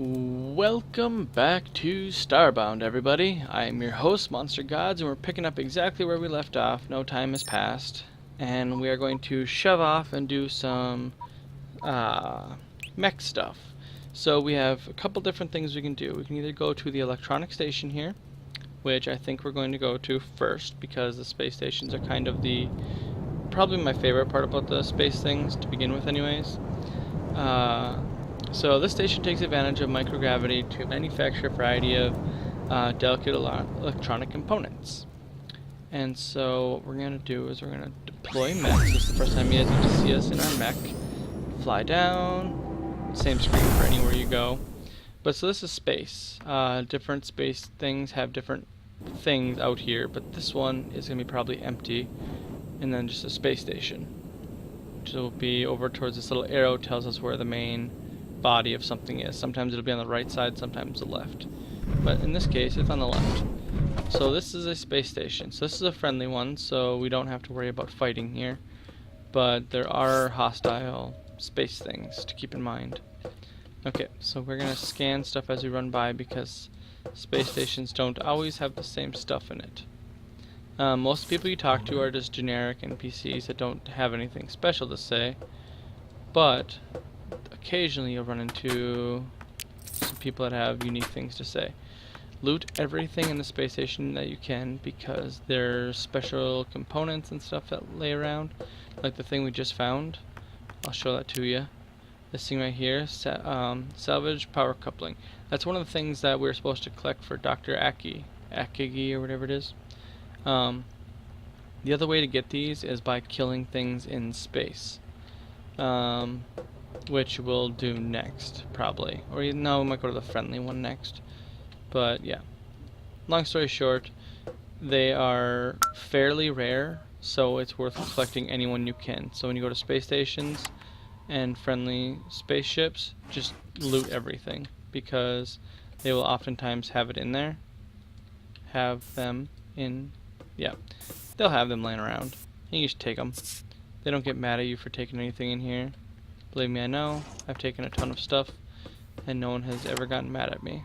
Welcome back to Starbound, everybody. I'm your host, MonsterGodz, and we're picking up exactly where we left off. No time has passed, and we are going to shove off and do some mech stuff. So we have a couple different things we can do. We can either go to the electronic station here, which I think we're going to go to first because the space stations are kind of probably my favorite part about the space things to begin with, anyways. So this station takes advantage of microgravity to manufacture a variety of delicate electronic components. And so what we're going to do is we're going to deploy mechs. This is the first time you guys get to see us in our mech. Fly down. Same screen for anywhere you go. But so this is space. Different space things have different things out here, but this one is going to be probably empty. And then just a space station, which will be over towards this little arrow tells us where the main body of something is. Sometimes it'll be on the right side, sometimes the left. But in this case, it's on the left. So this is a space station. So this is a friendly one, so we don't have to worry about fighting here. But there are hostile space things to keep in mind. Okay, so we're going to scan stuff as we run by because space stations don't always have the same stuff in it. Most people you talk to are just generic NPCs that don't have anything special to say, but occasionally you'll run into some people that have unique things to say. Loot everything in the space station that you can because there's special components and stuff that lay around, like the thing we just found. I'll show that to you. This thing right here, salvage power coupling. That's one of the things that we're supposed to collect for Dr. Akigi or whatever it is. The other way to get these is by killing things in space, which we'll do next, probably. Or no, we might go to the friendly one next. But yeah, long story short, they are fairly rare, so it's worth collecting anyone you can. So when you go to space stations and friendly spaceships, just loot everything, because they will oftentimes have it in there. Yeah, they'll have them laying around, and you just take them. They don't get mad at you for taking anything in here. Believe me, I know. I've taken a ton of stuff, and no one has ever gotten mad at me.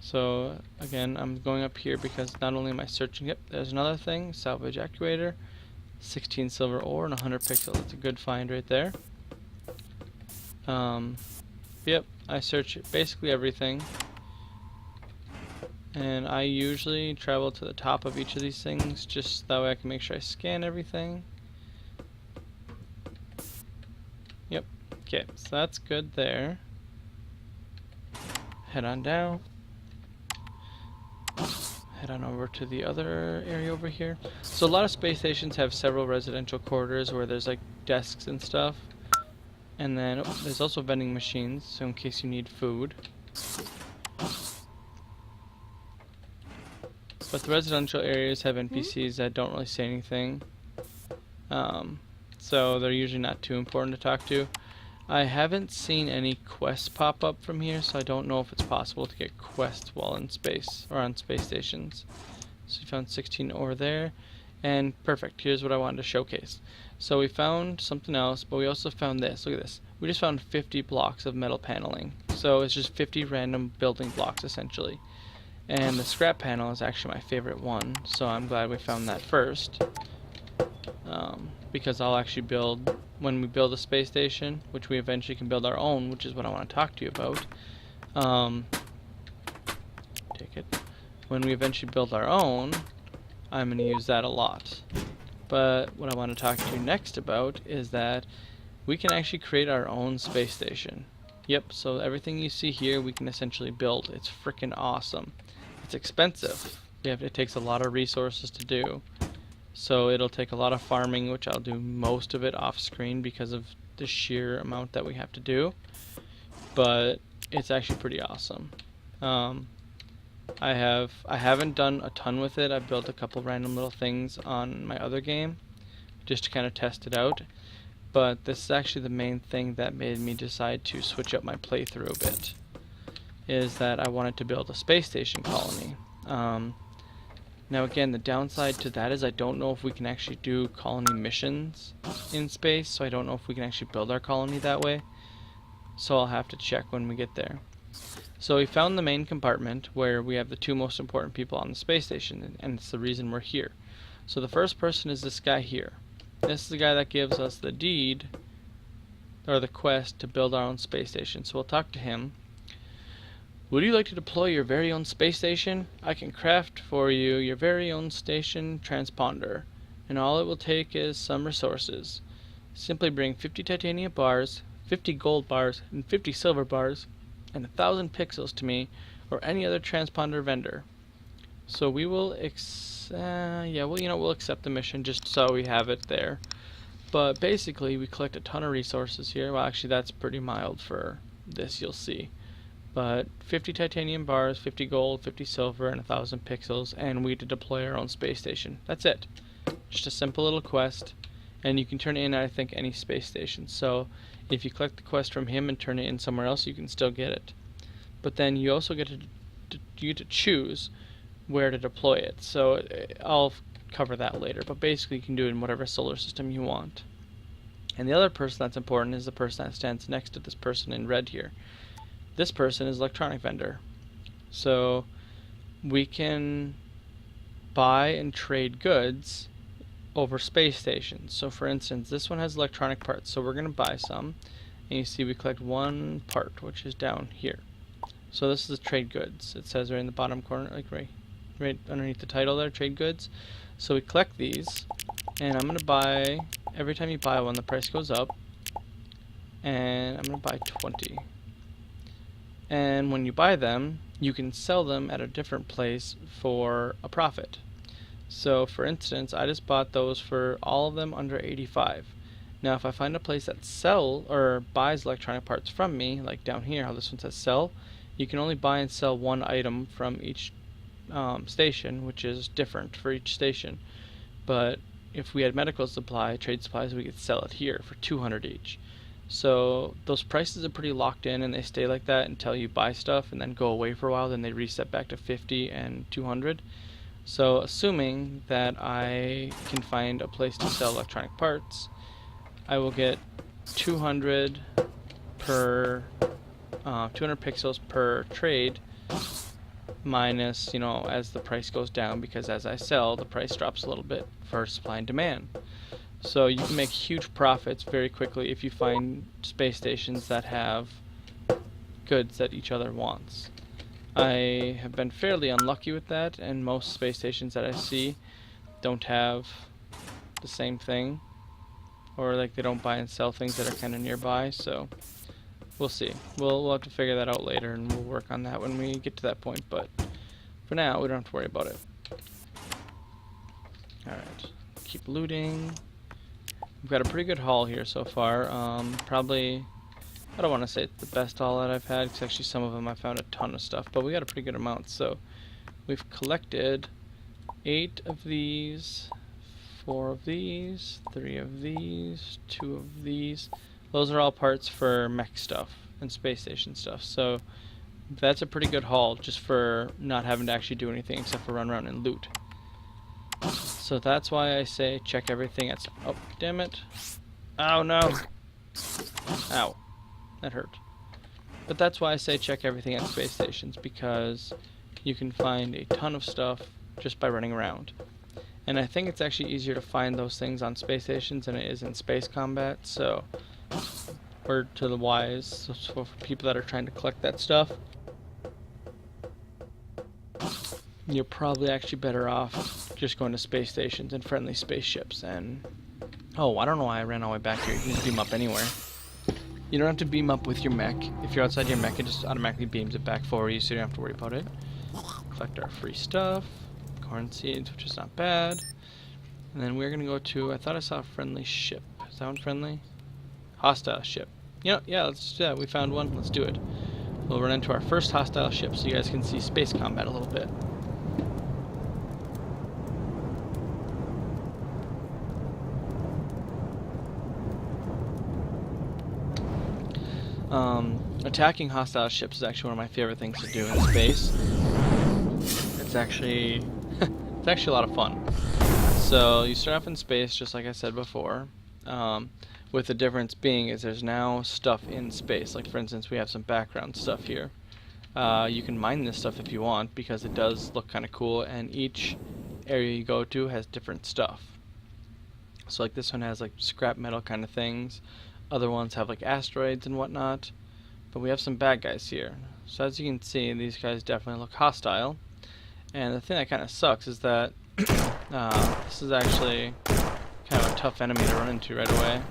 So, again, I'm going up here because not only am I searching... Yep, there's another thing. Salvage actuator. 16 silver ore and 100 pixels. That's a good find right there. Yep, I search basically everything. And I usually travel to the top of each of these things, just that way I can make sure I scan everything. Yep, okay, so that's good there. Head on down. Head on over to the other area over here. So a lot of space stations have several residential quarters where there's like desks and stuff. And then there's also vending machines, so in case you need food. But the residential areas have NPCs that don't really say anything. So they're usually not too important to talk to. I haven't seen any quests pop up from here, so I don't know if it's possible to get quests while in space, or on space stations. So we found 16 ore there. And perfect, here's what I wanted to showcase. So we found something else, but we also found this. Look at this. We just found 50 blocks of metal paneling. So it's just 50 random building blocks, essentially. And the scrap panel is actually my favorite one, so I'm glad we found that first. Because I'll actually build, when we build a space station, which we eventually can build our own, which is what I want to talk to you about. Take it. When we eventually build our own, I'm going to use that a lot. But what I want to talk to you next about is that we can actually create our own space station. Yep, so everything you see here we can essentially build. It's freaking awesome. It's expensive. It takes a lot of resources to do. So it'll take a lot of farming, which I'll do most of it off screen because of the sheer amount that we have to do. But it's actually pretty awesome. I haven't done a ton with it. I've built a couple random little things on my other game just to kind of test it out. But this is actually the main thing that made me decide to switch up my playthrough a bit, is that I wanted to build a space station colony. Now again, the downside to that is I don't know if we can actually do colony missions in space, so I don't know if we can actually build our colony that way. So I'll have to check when we get there. So we found the main compartment where we have the two most important people on the space station, and it's the reason we're here. So the first person is this guy here. This is the guy that gives us the deed, or the quest, to build our own space station. So we'll talk to him. Would you like to deploy your very own space station? I can craft for you your very own station transponder, and all it will take is some resources. Simply bring 50 titanium bars, 50 gold bars, and 50 silver bars, and 1,000 pixels to me or any other transponder vendor. So we will we'll accept the mission just so we have it there. But basically we collect a ton of resources here. Well, actually that's pretty mild for this, you'll see. But 50 titanium bars, 50 gold, 50 silver, and 1,000 pixels, and we to deploy our own space station. That's it. Just a simple little quest, and you can turn it in at, I think, any space station. So if you collect the quest from him and turn it in somewhere else, you can still get it. But then you also get to choose where to deploy it. So I'll cover that later, but basically you can do it in whatever solar system you want. And the other person that's important is the person that stands next to this person in red here. This person is electronic vendor. So we can buy and trade goods over space stations. So for instance, this one has electronic parts, so we're going to buy some, and you see we collect one part, which is down here. So this is trade goods. It says right in the bottom corner, like right underneath the title there, trade goods. So we collect these, and I'm going to buy, every time you buy one the price goes up, and I'm going to buy 20. And when you buy them, you can sell them at a different place for a profit. So for instance, I just bought those for all of them under 85. Now if I find a place that sells or buys electronic parts from me, like down here how this one says sell, you can only buy and sell one item from each station, which is different for each station. But if we had medical supply, trade supplies, we could sell it here for 200 each. So those prices are pretty locked in, and they stay like that until you buy stuff and then go away for a while, then they reset back to 50 and 200. So assuming that I can find a place to sell electronic parts, I will get 200 per 200 pixels per trade, minus, as the price goes down, because as I sell, the price drops a little bit for supply and demand. So you can make huge profits very quickly if you find space stations that have goods that each other wants. I have been fairly unlucky with that, and most space stations that I see don't have the same thing, or like they don't buy and sell things that are kind of nearby. So we'll see. We'll have to figure that out later, and we'll work on that when we get to that point. But for now, we don't have to worry about it. All right, keep looting. We've got a pretty good haul here so far. Probably, I don't want to say it's the best haul that I've had, because actually some of them I found a ton of stuff, but we got a pretty good amount. So we've collected 8 of these, 4 of these, 3 of these, 2 of these. Those are all parts for mech stuff and space station stuff. So that's a pretty good haul just for not having to actually do anything except for run around and loot. So that's why I say check everything at... Oh, damn it. Oh, no. Ow. That hurt. But that's why I say check everything at space stations, because you can find a ton of stuff just by running around. And I think it's actually easier to find those things on space stations than it is in space combat, so... Word to the wise, so for people that are trying to collect that stuff, you're probably actually better off just going to space stations and friendly spaceships. And oh, I don't know why I ran all the way back here. You can beam up anywhere. You don't have to beam up with your mech. If you're outside your mech, it just automatically beams it back for you, so you don't have to worry about it. Collect our free stuff, corn seeds, which is not bad. And then we're gonna go to, I thought I saw a friendly ship. Is that one friendly? Hostile ship. Yeah, we found one. Let's do it. We'll run into our first hostile ship so you guys can see space combat a little bit. Attacking hostile ships is actually one of my favorite things to do in space. It's actually a lot of fun. So you start off in space, just like I said before, with the difference being is there's now stuff in space. Like for instance, we have some background stuff here. You can mine this stuff if you want, because it does look kind of cool, and each area you go to has different stuff. So like this one has like scrap metal kind of things, other ones have like asteroids and whatnot, but we have some bad guys here. So as you can see, these guys definitely look hostile, and the thing that kind of sucks is that this is actually kind of a tough enemy to run into right away.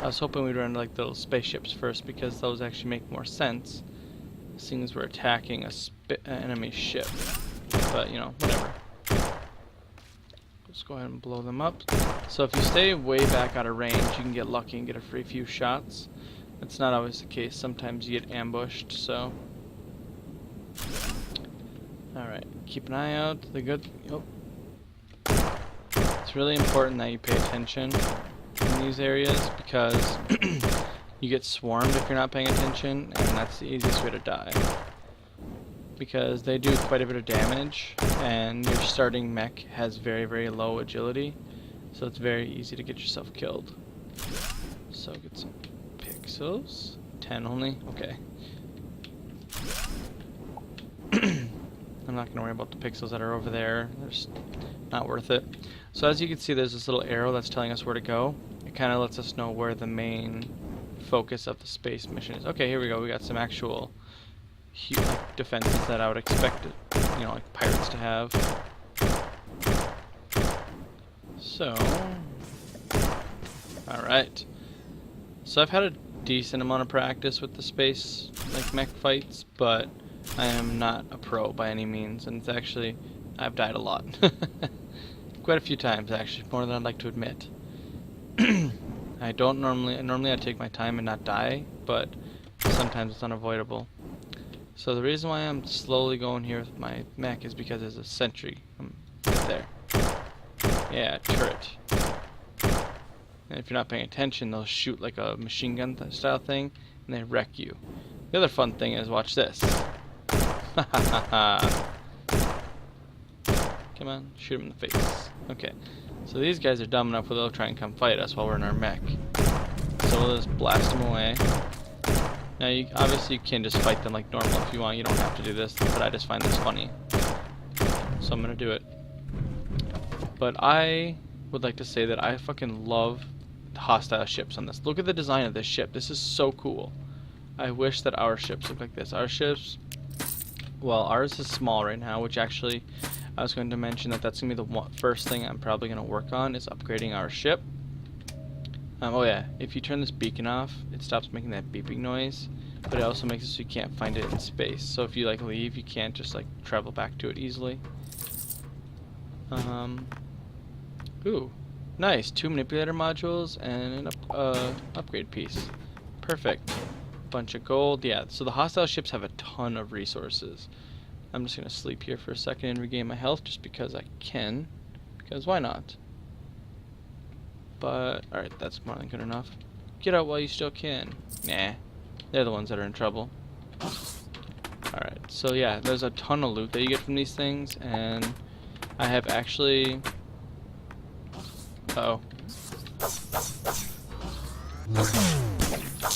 I was hoping we'd run into like the little spaceships first, because those actually make more sense, seeing as we're attacking an enemy ship. But, you know, whatever. Let's go ahead and blow them up. So if you stay way back out of range, you can get lucky and get a free few shots. That's not always the case. Sometimes you get ambushed, so... Alright, keep an eye out. The good... Oh. It's really important that you pay attention in these areas, because you get swarmed if you're not paying attention, and that's the easiest way to die. Because they do quite a bit of damage, and your starting mech has very, very low agility, so it's very easy to get yourself killed. So get some pixels. 10 only? Okay. I'm not going to worry about the pixels that are over there. They're just not worth it. So as you can see, there's this little arrow that's telling us where to go. It kind of lets us know where the main focus of the space mission is. Okay, here we go. We got some actual like defenses that I would expect it, you know, like pirates to have. So, alright. So I've had a decent amount of practice with the space, like mech fights, but I am not a pro by any means, and it's actually, I've died a lot. Quite a few times actually, more than I'd like to admit. I don't normally I take my time and not die, but sometimes it's unavoidable. So the reason why I'm slowly going here with my mech is because there's a sentry right there. Yeah, turret. And if you're not paying attention, they'll shoot like a machine gun style thing, and they wreck you. The other fun thing is, watch this. Come on, shoot him in the face. Okay, so these guys are dumb enough where they'll try and come fight us while we're in our mech. So we'll just blast them away. Now, obviously you can just fight them like normal if you want. You don't have to do this, but I just find this funny, so I'm gonna do it. But I would like to say that I fucking love hostile ships on this. Look at the design of this ship. This is so cool. I wish that our ships look like this. Our ships, well, ours is small right now, which actually I was going to mention that that's going to be the first thing I'm probably going to work on, is upgrading our ship. Oh yeah, if you turn this beacon off, it stops making that beeping noise, but it also makes it so you can't find it in space. So if you like leave, you can't just like travel back to it easily. Ooh, nice. 2 manipulator modules and an upgrade piece. Perfect. Bunch of gold. Yeah, so the hostile ships have a ton of resources. I'm just going to sleep here for a second and regain my health just because I can. Because why not? But, alright, that's more than good enough. Get out while you still can. Nah, they're the ones that are in trouble. Alright, so yeah, there's a ton of loot that you get from these things, and I have actually... Uh-oh.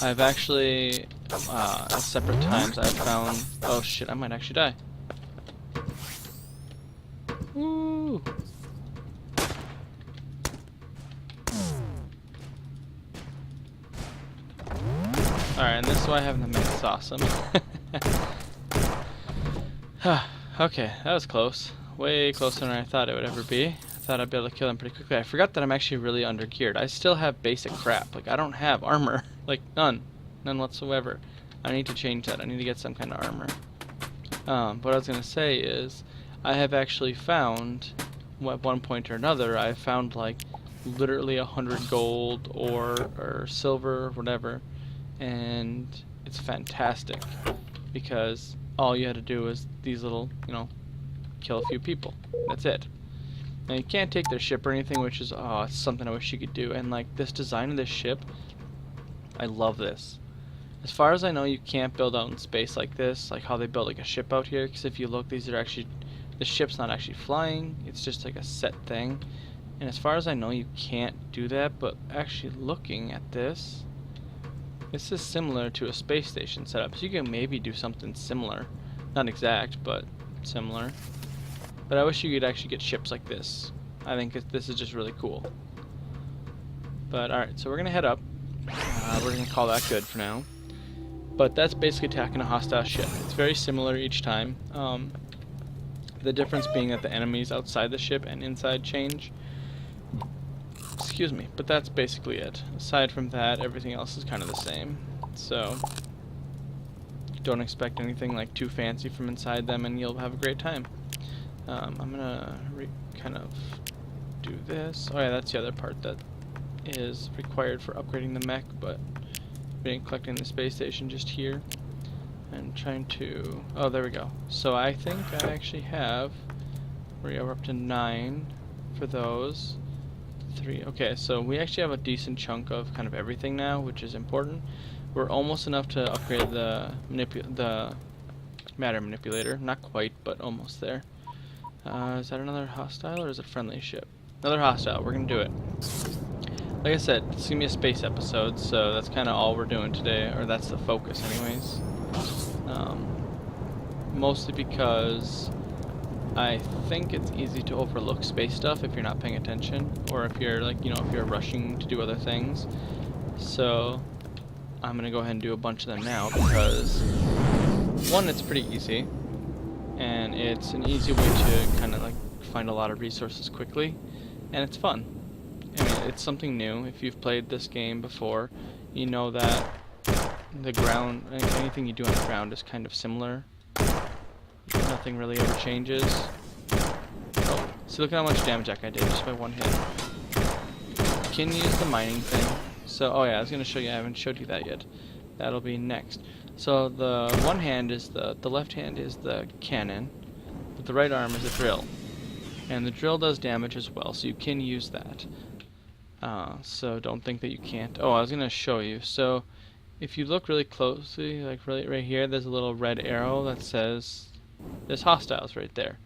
I've actually, at separate times, I've found... Oh shit, I might actually die. Woo! Alright, and this is why having the mech is awesome. Okay, that was close. Way closer than I thought it would ever be. I thought I'd be able to kill them pretty quickly. I forgot that I'm actually really undergeared. I still have basic crap. Like, I don't have armor. Like, none. None whatsoever. I need to change that. I need to get some kind of armor. What I was going to say is, I have actually found, at one point or another, I found like literally 100 gold or silver or whatever, and it's fantastic because all you had to do is these little, you know, kill a few people. That's it. Now you can't take their ship or anything, which is it's something I wish you could do. And like this design of this ship, I love this. As far as I know, you can't build out in space like this, like how they build like a ship out here. Because if you look, these are actually, the ship's not actually flying. It's just like a set thing. And as far as I know, you can't do that. But actually looking at this, This is similar to a space station setup, so you can maybe do something similar. Not exact, but similar. But I wish you could actually get ships like this. I think this is just really cool. But alright, so we're going to head up. We're going to call that good for now. But that's basically attacking a hostile ship. It's very similar each time. The difference being that the enemies outside the ship and inside change. Excuse me, but that's basically it. Aside from that, everything else is kind of the same. So, don't expect anything like too fancy from inside them and you'll have a great time. I'm gonna kind of do this. Oh yeah, that's the other part that is required for upgrading the mech, but collecting the space station just here. And trying to... oh, there we go. So I think I actually have... we're up to 9 for those. 3. Okay, so we actually have a decent chunk of kind of everything now, which is important. We're almost enough to upgrade the matter manipulator. Not quite, but almost there. Is that another hostile or is it a friendly ship? Another hostile. We're gonna do it. Like I said, it's gonna be a space episode, so that's kind of all we're doing today, or that's the focus, anyways. Mostly because I think it's easy to overlook space stuff if you're not paying attention, or if you're like, if you're rushing to do other things. So I'm gonna go ahead and do a bunch of them now because one, it's pretty easy, and it's an easy way to kind of like find a lot of resources quickly, and it's fun. I mean, it's something new. If you've played this game before, you know that the ground, anything you do on the ground is kind of similar. Nothing really ever changes. Oh, see, look at how much damage that guy did just by one hit. You can use the mining thing. So, oh yeah, I was going to show you, I haven't showed you that yet. That'll be next. So the one hand is the left hand is the cannon, but the right arm is a drill. And the drill does damage as well, so you can use that. So don't think that you can't. Oh, I was going to show you. So if you look really closely, like right here, there's a little red arrow that says there's hostiles right there.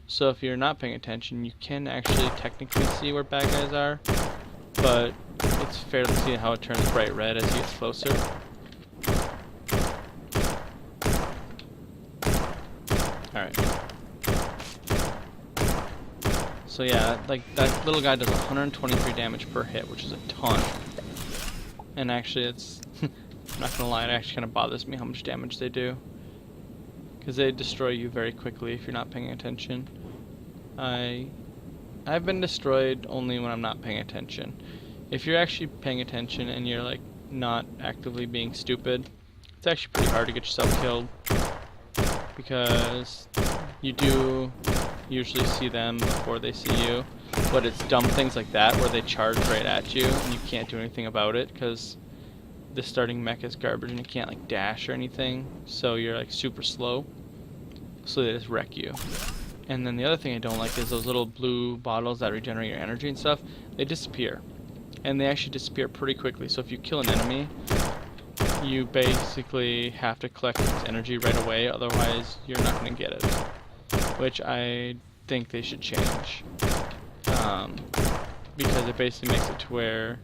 So if you're not paying attention, you can actually technically see where bad guys are, but it's fair to see how it turns bright red as you get closer. Alright. So yeah, like that little guy does 123 damage per hit, which is a ton. And actually it's, I'm not gonna lie, it actually kind of bothers me how much damage they do. Because they destroy you very quickly if you're not paying attention. I've been destroyed only when I'm not paying attention. If you're actually paying attention and you're like not actively being stupid, it's actually pretty hard to get yourself killed. Because you do usually see them before they see you. But it's dumb things like that where they charge right at you and you can't do anything about it because the starting mech is garbage and you can't like dash or anything. So you're like super slow. So they just wreck you. And then the other thing I don't like is those little blue bottles that regenerate your energy and stuff. They disappear. And they actually disappear pretty quickly. So if you kill an enemy, you basically have to collect its energy right away. Otherwise, you're not going to get it. Which I think they should change. Because it basically makes it to where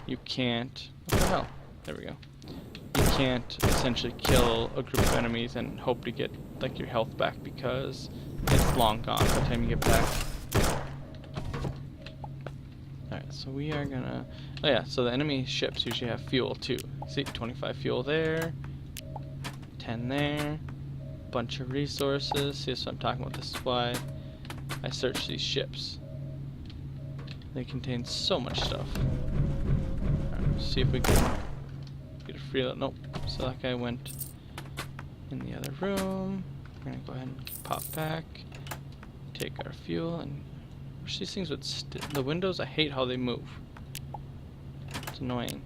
you can't... what the hell? There we go. You can't essentially kill a group of enemies and hope to get like your health back because it's long gone by the time you get back. Alright, so we are gonna... oh yeah, so the enemy ships usually have fuel too. See, 25 fuel there, 10 there, bunch of resources. See, that's what I'm talking about. This is why I search these ships. They contain so much stuff. Alright, see if we can get a free... nope. So that guy went in the other room. We're gonna go ahead and pop back, take our fuel, and wish these things would the windows, I hate how they move. It's annoying.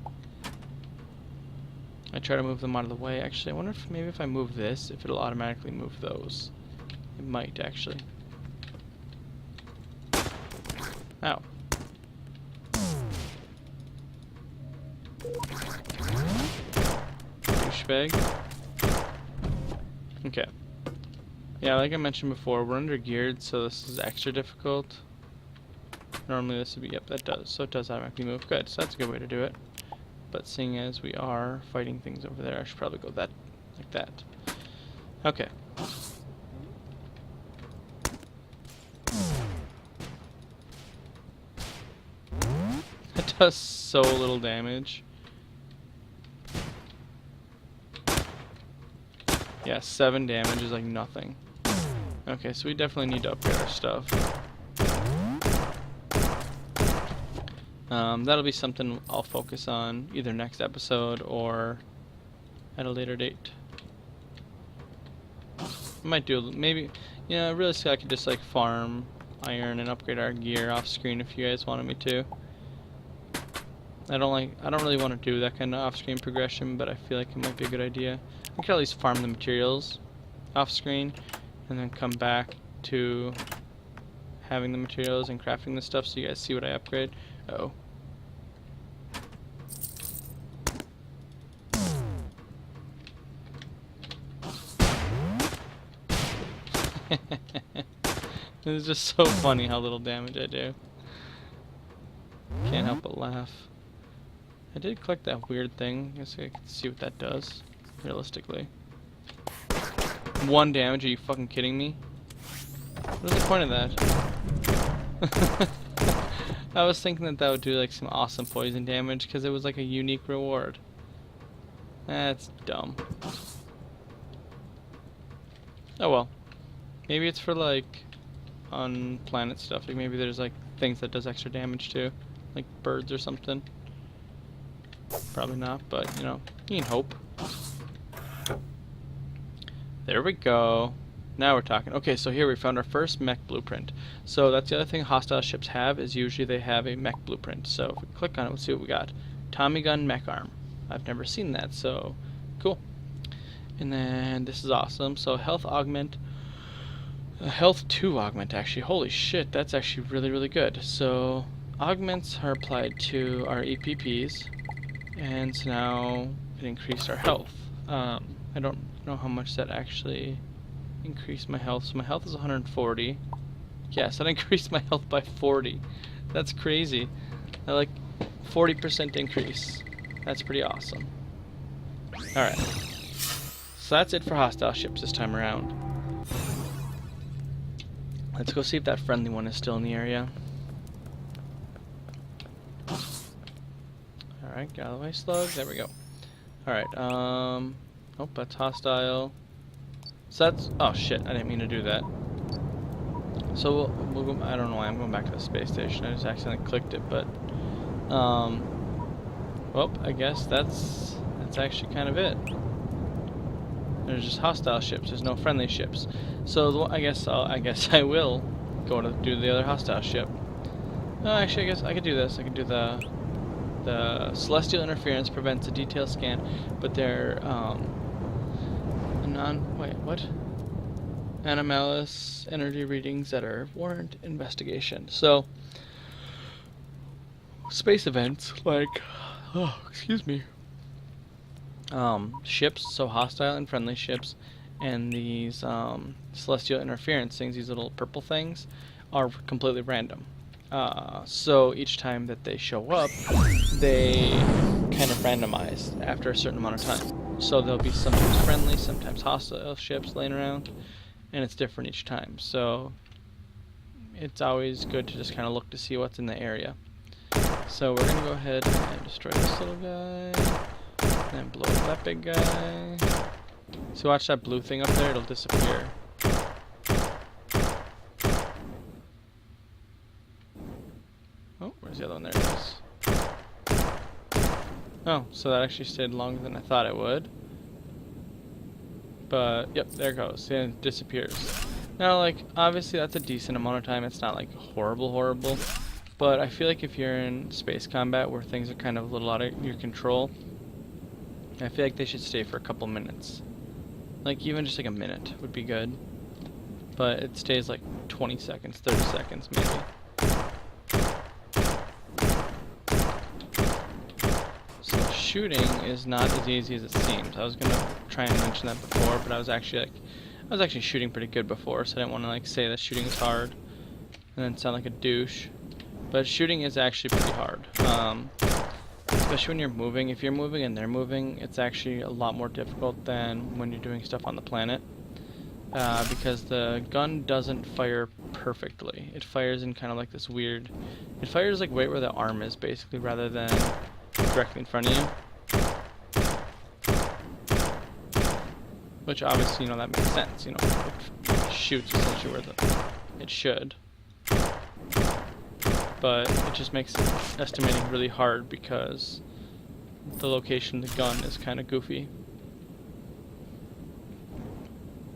I try to move them out of the way. Actually, I wonder if maybe if I move this, if it'll automatically move those. It might, actually. Ow. Douchebag. Okay. Yeah, like I mentioned before, we're under geared, so this is extra difficult. Normally this would be, yep, that does. So it does automatically move. Good, so that's a good way to do it. but seeing as we are fighting things over there, I should probably go that like that. Okay. It does so little damage. Yeah, 7 damage is like nothing. Okay, so we definitely need to upgrade our stuff. That'll be something I'll focus on either next episode or at a later date. I might do maybe, you know, realistically I could just like farm iron and upgrade our gear off screen if you guys wanted me to. I don't really want to do that kind of off screen progression, but I feel like it might be a good idea. I could at least farm the materials off screen and then come back to having the materials and crafting the stuff so you guys see what I upgrade. Uh-oh. It's just so funny how little damage I do. Can't help but laugh. I did click that weird thing. I guess I can see what that does, realistically. 1 damage, are you fucking kidding me? What is the point of that? I was thinking that that would do like some awesome poison damage because it was like a unique reward. That's dumb. Oh well. Maybe it's for like on planet stuff. Like maybe there's like things that does extra damage too, like birds or something. Probably not, but you know, you can hope. There we go. Now we're talking. Okay, so here we found our first mech blueprint. So that's the other thing hostile ships have, is usually they have a mech blueprint. So if we click on it, let's see what we got. Tommy gun mech arm. I've never seen that, so cool. And then this is awesome. So health augment. Health 2 augment, actually. Holy shit, that's actually really, really good. So augments are applied to our EPPs, and so now it increased our health. I don't know how much that actually increased my health. So my health is 140. Yes, that increased my health by 40. That's crazy. I like 40% increase. That's pretty awesome. Alright. So that's it for hostile ships this time around. Let's go see if that friendly one is still in the area. Alright, get out of the way, slug. There we go. Alright, oh, that's hostile. So that's... oh shit, I didn't mean to do that. So we'll go... I don't know why I'm going back to the space station. I just accidentally clicked it, but... well, I guess that's actually kind of it. There's just hostile ships. There's no friendly ships. So I guess I will go to do the other hostile ship. Actually, I guess I could do this. I could do the celestial interference prevents a detailed scan, but they're wait, what? Anomalous energy readings that are warrant investigation. So space events like excuse me. Ships, so hostile and friendly ships, and these celestial interference things, these little purple things, are completely random. So each time that they show up, they kind of randomize after a certain amount of time. So there'll be sometimes friendly, sometimes hostile ships laying around, and it's different each time. So it's always good to just kind of look to see what's in the area. So we're gonna go ahead and destroy this little guy. And blow up that big guy. So watch that blue thing up there, it'll disappear. Oh, where's the other one? There it is. Oh, so that actually stayed longer than I thought it would. But, yep, there it goes. And it disappears. Now, like, obviously that's a decent amount of time. It's not, like, horrible. But I feel like if you're in space combat where things are kind of a little out of your control, I feel like they should stay for a couple minutes. Like, even just like a minute would be good. But it stays like 20 seconds, 30 seconds maybe. So shooting is not as easy as it seems. I was gonna try and mention that before, but I was actually shooting pretty good before, so I didn't want to like say that shooting is hard and then sound like a douche. But shooting is actually pretty hard. especially when you're moving. If you're moving and they're moving, it's actually a lot more difficult than when you're doing stuff on the planet. Because the gun doesn't fire perfectly. It fires in kind of like this weird... It fires like right where the arm is, basically, rather than directly in front of you. Which obviously, you know, that makes sense. You know, it shoots essentially where it should. But it just makes estimating really hard because the location of the gun is kind of goofy.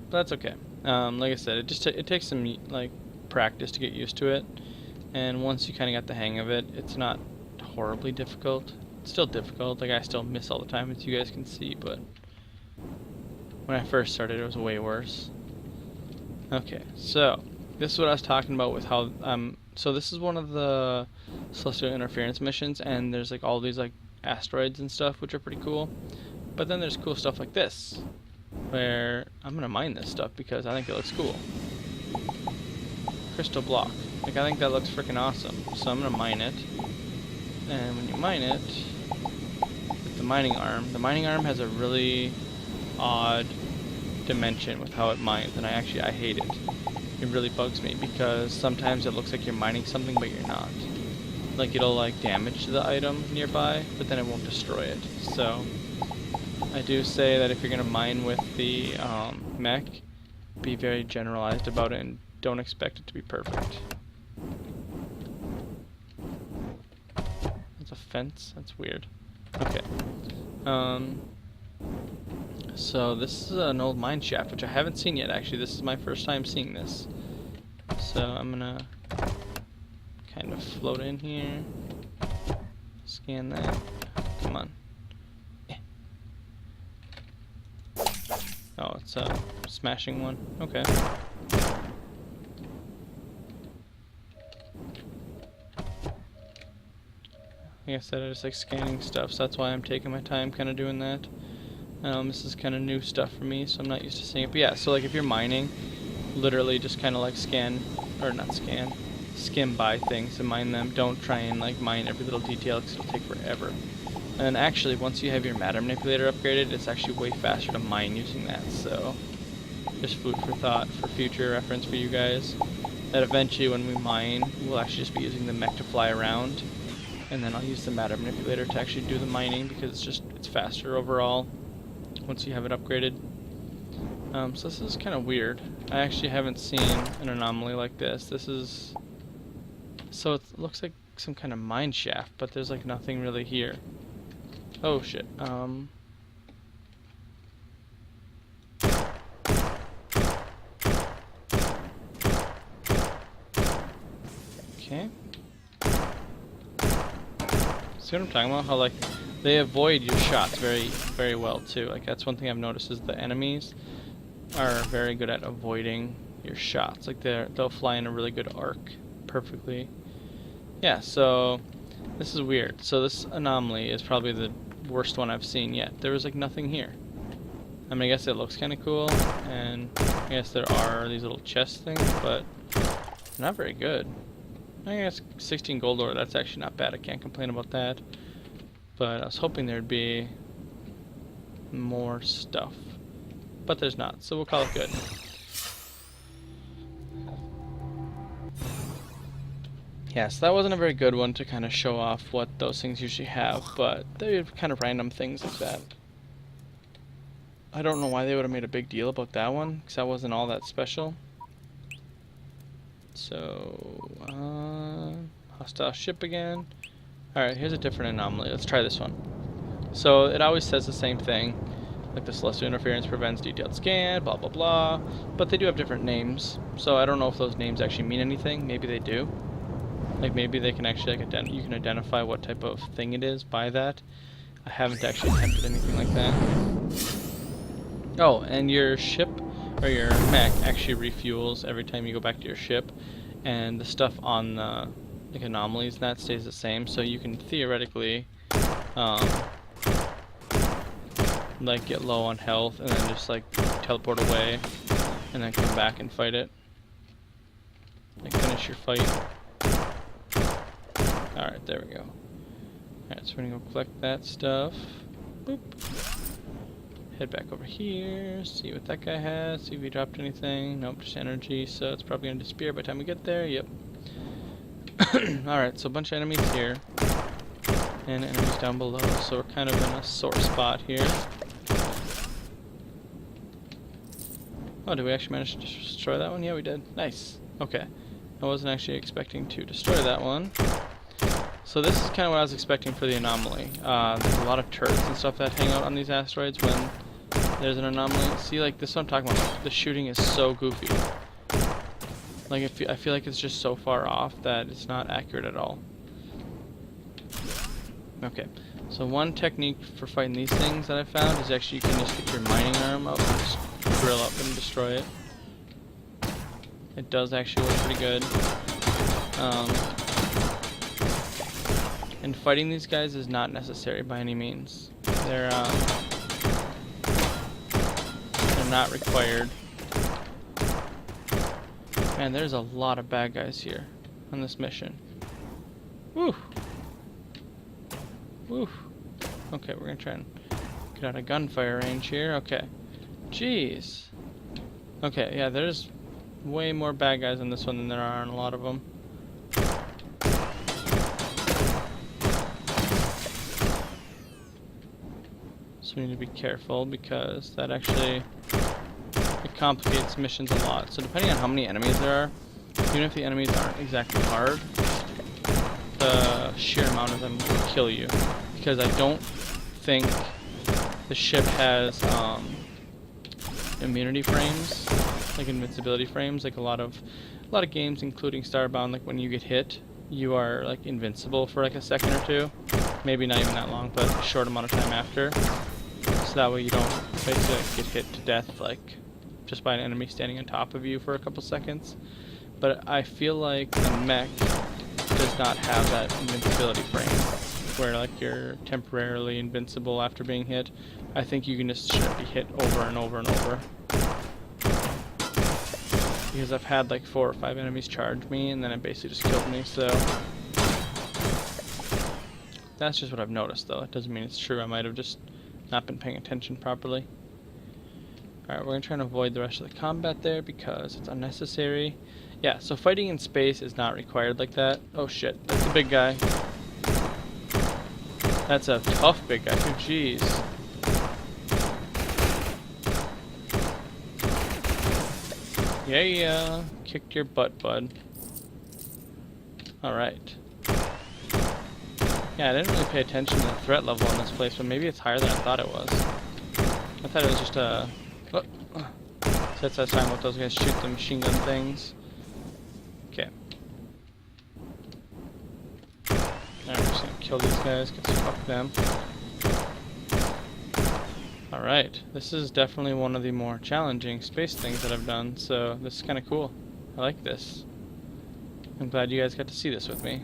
But that's okay. Like I said, it takes some like practice to get used to it, and once you kind of got the hang of it, it's not horribly difficult. It's still difficult. Like I still miss all the time, as you guys can see. But when I first started, it was way worse. Okay, so this is what I was talking about with how so this is one of the celestial interference missions, and there's like all these like asteroids and stuff, which are pretty cool. But then there's cool stuff like this, where I'm gonna mine this stuff because I think it looks cool. Crystal block. Like I think that looks freaking awesome. So I'm gonna mine it. And when you mine it with the mining arm has a really odd dimension with how it mines, and I hate it. It really bugs me because sometimes it looks like you're mining something but you're not. Like it'll like damage the item nearby, but then it won't destroy it. So I do say that if you're gonna mine with the mech, be very generalized about it and don't expect it to be perfect. That's a fence? That's weird. Okay. So this is an old mine shaft, which I haven't seen yet actually. This is my first time seeing this. So I'm gonna kind of float in here. Scan that. Come on. Oh, it's a smashing one. Okay. Like I said, I just like scanning stuff, so that's why I'm taking my time kind of doing that. This is kind of new stuff for me, so I'm not used to seeing it. But yeah, so like if you're mining, literally just kind of like skim by things and mine them. Don't try and like mine every little detail because it'll take forever. And then actually, once you have your matter manipulator upgraded, it's actually way faster to mine using that. So just food for thought for future reference for you guys. That eventually when we mine, we'll actually just be using the mech to fly around. And then I'll use the matter manipulator to actually do the mining because it's faster overall once you have it upgraded. So this is kind of weird. I actually haven't seen an anomaly like this. So it looks like some kind of mine shaft, but there's like nothing really here. Oh shit. Okay. See what I'm talking about? How like they avoid your shots very, very well too. Like that's one thing I've noticed is the enemies are very good at avoiding your shots. Like they'll fly in a really good arc perfectly. Yeah, so this is weird. So this anomaly is probably the worst one I've seen yet. There was like nothing here. I mean, I guess it looks kind of cool, and I guess there are these little chest things, but not very good. I guess 16 gold ore, that's actually not bad. I can't complain about that. But I was hoping there'd be more stuff. But there's not, so we'll call it good. Yeah, so that wasn't a very good one to kind of show off what those things usually have, but they're kind of random things like that. I don't know why they would have made a big deal about that one, because that wasn't all that special. So, hostile ship again. Alright, here's a different anomaly. Let's try this one. So, it always says the same thing. Like the celestial interference prevents detailed scan, blah blah blah. But they do have different names. So I don't know if those names actually mean anything. Maybe they do. Like maybe they can actually like you can identify what type of thing it is by that. I haven't actually attempted anything like that. Oh, and your ship or your mech actually refuels every time you go back to your ship, and the stuff on the like anomalies and that stays the same. So you can theoretically like get low on health and then just like teleport away and then come back and fight it. Like finish your fight. Alright, there we go. Alright, so we're gonna go collect that stuff. Boop. Head back over here, see what that guy has, see if he dropped anything. Nope, just energy, so it's probably gonna disappear by the time we get there. Yep. Alright, so a bunch of enemies here. And enemies down below, so we're kind of in a sore spot here. Oh, did we actually manage to destroy that one? Yeah, we did. Nice. Okay. I wasn't actually expecting to destroy that one. So this is kind of what I was expecting for the anomaly. There's a lot of turrets and stuff that hang out on these asteroids when there's an anomaly. See, like, this is what I'm talking about. The shooting is so goofy. Like, I feel like it's just so far off that it's not accurate at all. Okay. So one technique for fighting these things that I found is actually you can just get your mining arm up and just drill up and destroy it. It does actually work pretty good. And fighting these guys is not necessary by any means. They're not required. Man, there's a lot of bad guys here on this mission. Woo! Woo! Okay, we're gonna try and get out of gunfire range here. Okay. Jeez. Okay, yeah, there's way more bad guys on this one than there are on a lot of them. So we need to be careful because that actually it complicates missions a lot. So depending on how many enemies there are, even if the enemies aren't exactly hard, the sheer amount of them will kill you. Because I don't think the ship has immunity frames, like invincibility frames, like a lot of games, including Starbound. Like when you get hit, you are like invincible for like a second or two, maybe not even that long, but a short amount of time after. So that way you don't basically like, get hit to death like just by an enemy standing on top of you for a couple seconds. But I feel like the mech does not have that invincibility frame, where like you're temporarily invincible after being hit. I think you can just be hit over and over and over. Because I've had like 4 or 5 enemies charge me and then it basically just killed me, so that's just what I've noticed though. It doesn't mean it's true. I might have just not been paying attention properly. Alright, we're gonna try and avoid the rest of the combat there because it's unnecessary. Yeah, so fighting in space is not required like that. Oh shit, that's a big guy. That's a tough big guy too, jeez. Yeah, kicked your butt, bud. Alright. Yeah, I didn't really pay attention to the threat level on this place, but maybe it's higher than I thought it was. I thought it was just a... Oh. So that's what I was talking about, those guys shoot the machine gun things. Okay. Alright, we're just gonna kill these guys, because fuck them. Alright, this is definitely one of the more challenging space things that I've done, so this is kind of cool. I like this. I'm glad you guys got to see this with me.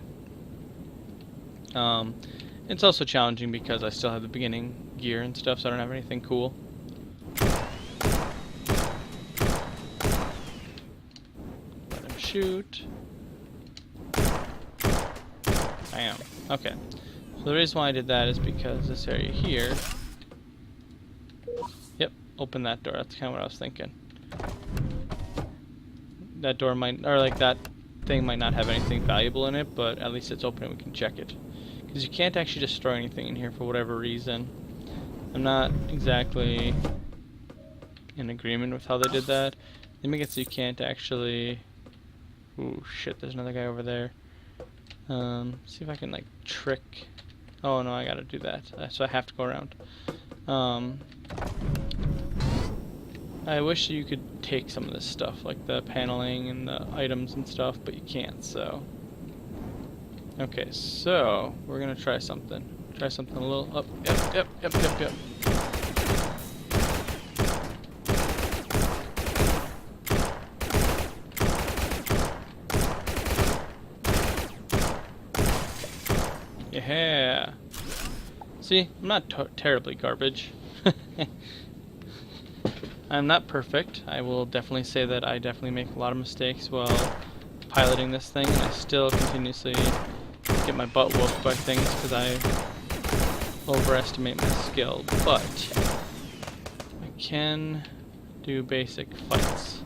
It's also challenging because I still have the beginning gear and stuff, so I don't have anything cool. Let him shoot. Bam. Okay. So the reason why I did that is because this area here... Yep, open that door. That's kind of what I was thinking. That door might... or like that thing might not have anything valuable in it, but at least it's open and we can check it. Because you can't actually destroy anything in here for whatever reason. I'm not exactly in agreement with how they did that. They make it so you can't actually... Ooh, shit, there's another guy over there. See if I can, like, trick... Oh, no, I gotta do that. So I have to go around. I wish you could take some of this stuff, like the paneling and the items and stuff, but you can't, so... Okay, so we're gonna try something. Try something a little up. Yep. Yeah. See, I'm not terribly garbage. I'm not perfect. I will definitely say that I definitely make a lot of mistakes while piloting this thing, and I still continuously get my butt whooped by things because I overestimate my skill, but I can do basic fights.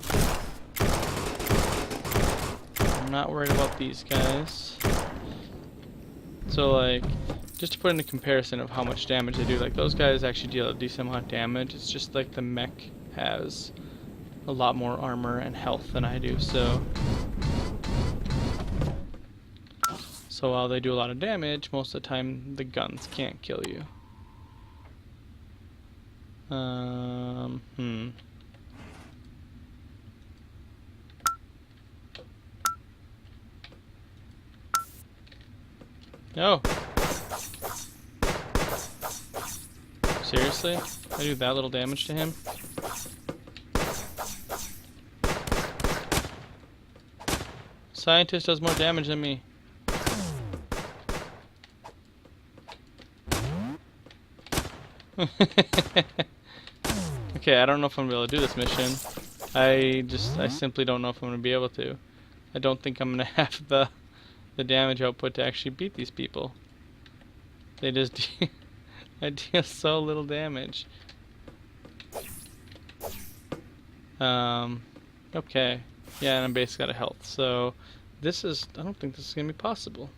I'm not worried about these guys. So like, just to put in a comparison of how much damage they do, like those guys actually deal a decent amount of damage. It's just like the mech has a lot more armor and health than I do, so while they do a lot of damage, most of the time the guns can't kill you. No. Seriously? I do that little damage to him? Scientist does more damage than me. Okay, I don't know if I'm gonna be able to do this mission. I simply don't know if I'm gonna be able to. I don't think I'm gonna have the damage output to actually beat these people. They just I deal so little damage. Okay. Yeah, and I'm basically out of health. So I don't think this is gonna be possible.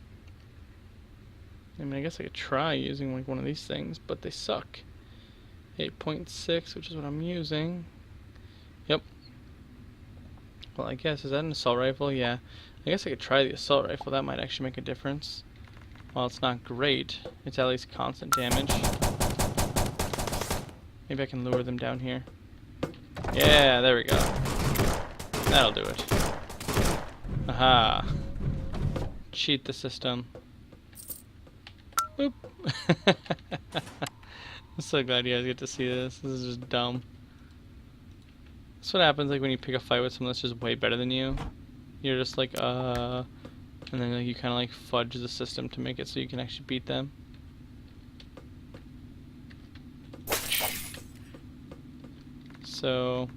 I mean, I guess I could try using like one of these things, but they suck. 8.6, which is what I'm using. Yep. Well, I guess, is that an assault rifle? Yeah. I guess I could try the assault rifle. That might actually make a difference. While it's not great, it's at least constant damage. Maybe I can lure them down here. Yeah, there we go. That'll do it. Aha. Cheat the system. Oop. I'm so glad you guys get to see this. This is just dumb. That's what happens like when you pick a fight with someone that's just way better than you. You're just like, and then like, you kind of like fudge the system to make it so you can actually beat them. So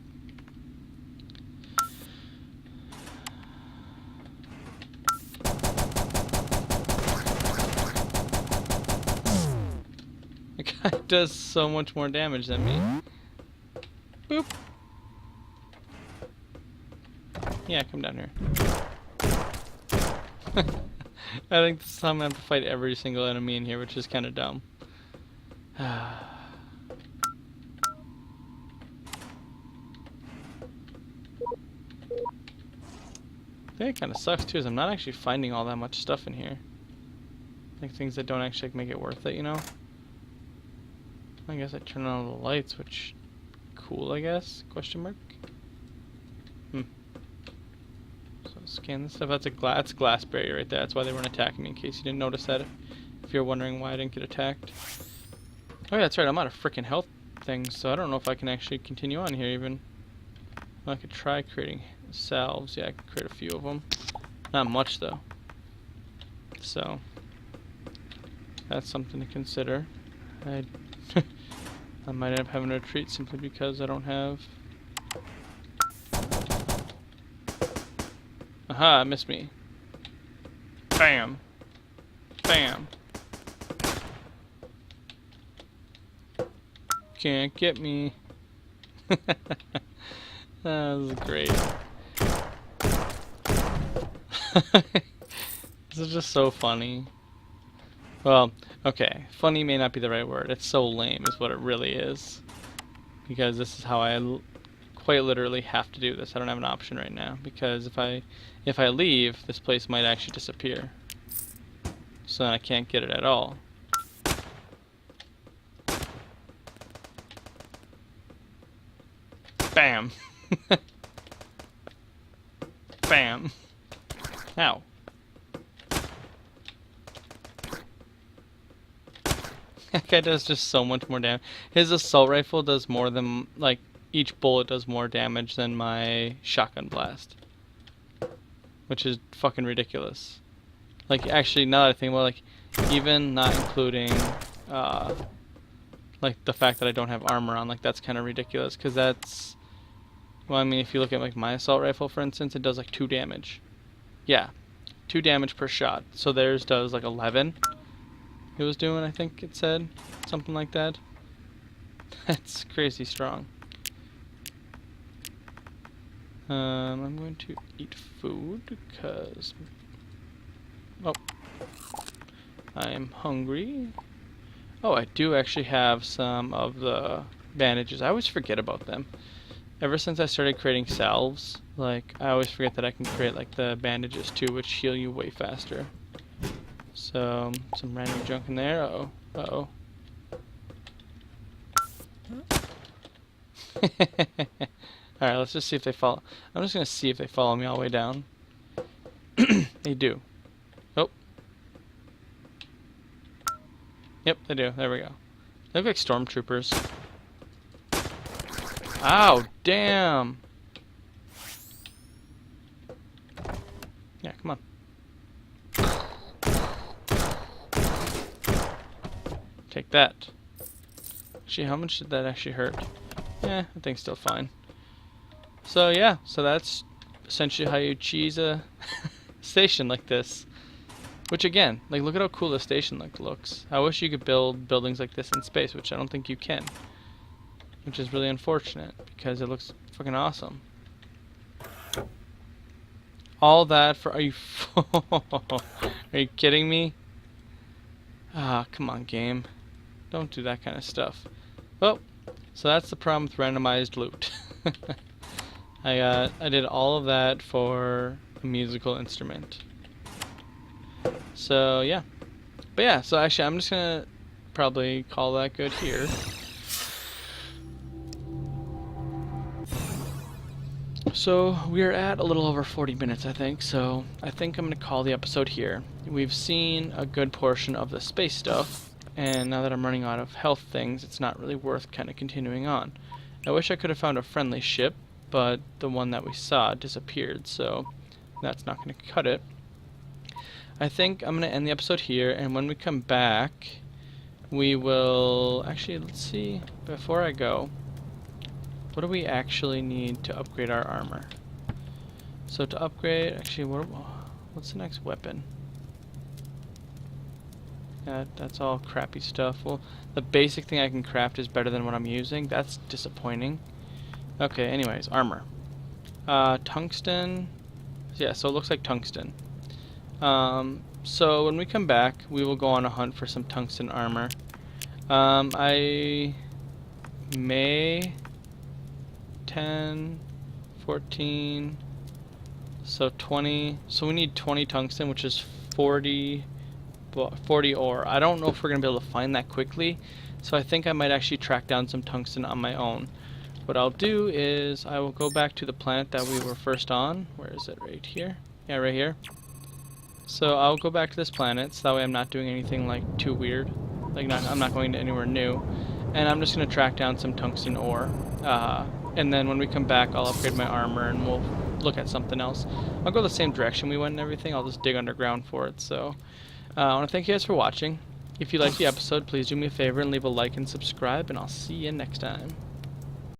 the guy does so much more damage than me. Boop. Yeah, come down here. I think this time I'm gonna have to fight every single enemy in here, which is kind of dumb. The thing that kind of sucks too is I'm not actually finding all that much stuff in here. Like things that don't actually make it worth it, you know? I guess I turn on all the lights, which cool, I guess? Question mark. So scan this stuff. That's a glass barrier right there. That's why they weren't attacking me. In case you didn't notice that, if you're wondering why I didn't get attacked. Oh yeah, that's right. I'm out of freaking health things, so I don't know if I can actually continue on here even. Well, I could try creating salves. Yeah, I could create a few of them. Not much though. So that's something to consider. I might end up having to retreat simply because I don't have. Aha, missed me. Bam. Bam. Can't get me. This is great. This is just so funny. Well, okay, funny may not be the right word. It's so lame is what it really is. Because this is how I quite literally have to do this. I don't have an option right now. Because if I leave, this place might actually disappear. So then I can't get it at all. Bam! Bam! Ow. That guy does just so much more damage. His assault rifle does more than, like, each bullet does more damage than my shotgun blast. Which is fucking ridiculous. Like, actually, now that I think about it, like, even not including, like, the fact that I don't have armor on, like, that's kind of ridiculous, because that's, well, I mean, if you look at, like, my assault rifle, for instance, it does, like, 2 damage. Yeah, 2 damage per shot. So theirs does, like, 11. he was doing, I think it said. Something like that. That's crazy strong. I'm going to eat food because... Oh. I am hungry. Oh, I do actually have some of the bandages. I always forget about them. Ever since I started creating salves, like, I always forget that I can create, like, the bandages too, which heal you way faster. So, some random junk in there. Uh-oh. Uh-oh. Alright, let's just see if they follow. I'm just gonna see if they follow me all the way down. They do. Oh. Yep, they do. There we go. They look like stormtroopers. Ow, damn! Yeah, come on. Take that. Actually, how much did that actually hurt? Yeah, I think still fine. So yeah, so that's essentially how you cheese a station like this. Which again, like, look at how cool the station looks. I wish you could build buildings like this in space, which I don't think you can. Which is really unfortunate, because it looks fucking awesome. All that for... Are you... Are you kidding me? Ah, come on, game. Don't do that kind of stuff. Well, so that's the problem with randomized loot. I did all of that for a musical instrument. So yeah, but yeah, so actually I'm just gonna probably call that good here. So we are at a little over 40 minutes, I think, so I think I'm gonna call the episode here. We've seen a good portion of the space stuff, and now that I'm running out of health things, it's not really worth kind of continuing on. I wish I could have found a friendly ship, but the one that we saw disappeared, so that's not gonna cut it. I think I'm going to end the episode here, and when we come back, we will... Actually, let's see. Before I go, what do we actually need to upgrade our armor? So to upgrade... Actually, what's the next weapon? That's all crappy stuff. Well, the basic thing I can craft is better than what I'm using. That's disappointing. Okay, anyways, armor. Tungsten... Yeah, so it looks like tungsten. So when we come back, we will go on a hunt for some tungsten armor. I may 10, 14, so 20. So we need 20 tungsten, which is 40 ore. I don't know if we're gonna be able to find that quickly, so I think I might actually track down some tungsten on my own. What I'll do is I will go back to the planet that we were first on. Where is it? Right here? Yeah, right here. So I'll go back to this planet, so that way I'm not doing anything like too weird. Like I'm not going to anywhere new. And I'm just going to track down some tungsten ore. And then when we come back, I'll upgrade my armor and we'll look at something else. I'll go the same direction we went and everything. I'll just dig underground for it. So I want to thank you guys for watching. If you liked the episode, please do me a favor and leave a like and subscribe, and I'll see you next time.